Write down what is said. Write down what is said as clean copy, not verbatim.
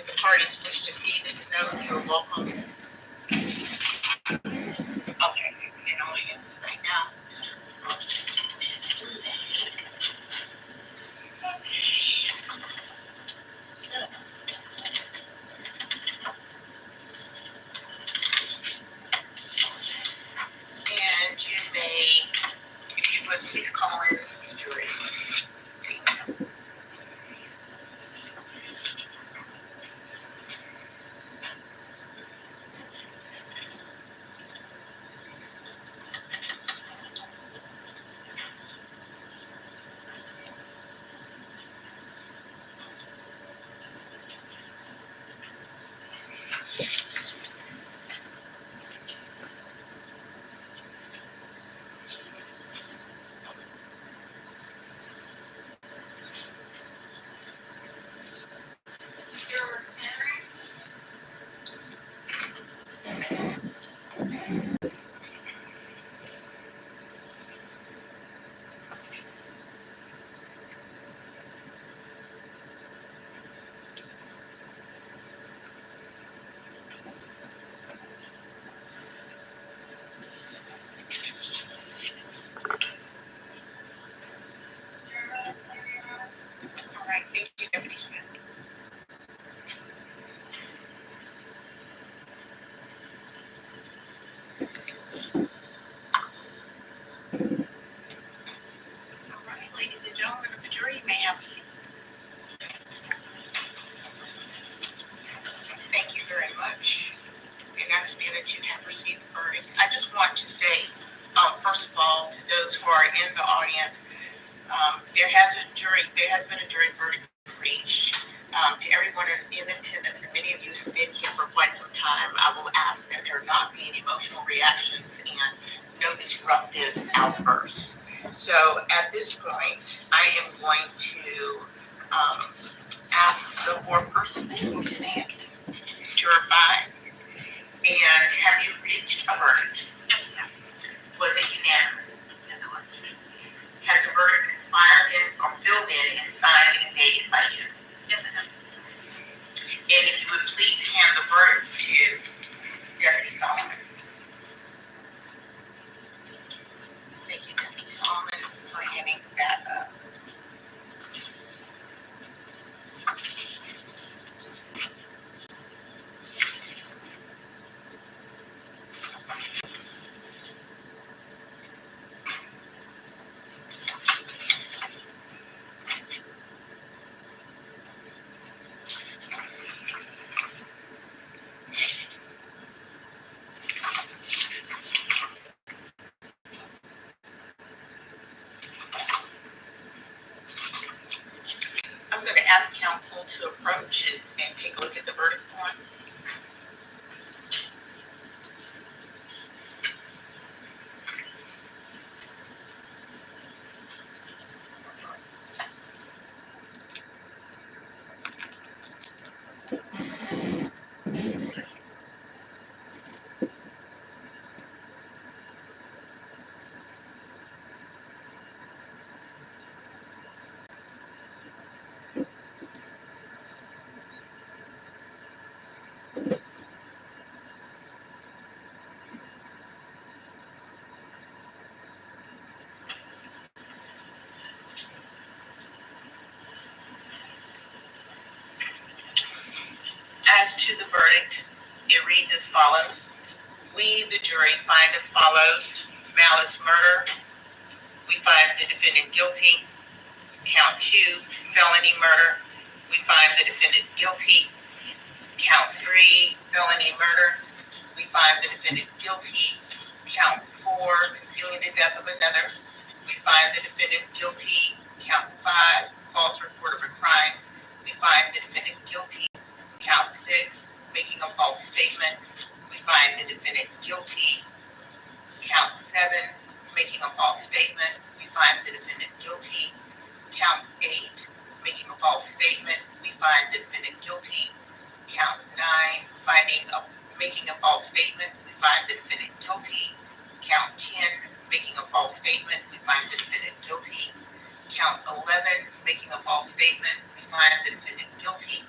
If the parties wish to see this note, you're welcome. Okay, and on hands right now. So, and you may, if you would please call in the jury. All right, thank you, Deputy Smith. All right, ladies and gentlemen of the jury, you may have a seat. Thank you very much. And I understand that you have received the verdict. I just want to say, first of all, to those who are in the audience, there has been a jury verdict reached. To everyone in attendance, and many of you have been here for quite some time, I will ask that there not be any emotional reactions and no disruptive outbursts. So at this point, I am going to ask the foreperson to stand. Juror 5. And have you reached a verdict? Yes, ma'am. Was it unanimous? Yes, it was. Has the verdict been filed in or filled in and signed and dated by you? Yes, it has. And if you would please hand the verdict to Deputy Solomon. Thank you, Deputy Solomon, for handing that up. I'm going to ask counsel to approach and take a look at the verdict form. As to the verdict, it reads as follows. We, the jury, find as follows: malice murder. We find the defendant guilty. Count 2, felony murder. We find the defendant guilty. Count 3, felony murder. We find the defendant guilty. Count 4, concealing the death of another. We find the defendant guilty. Count 5, false report of a crime. We find the defendant guilty. Count 6, making a false statement. We find the defendant guilty. Count 7, making a false statement. We find the defendant guilty. Count 8, making a false statement. We find the defendant guilty. Count 9, making a false statement. We find the defendant guilty. Count 10, making a false statement. We find the defendant guilty. Count 11, making a false statement. We find the defendant guilty.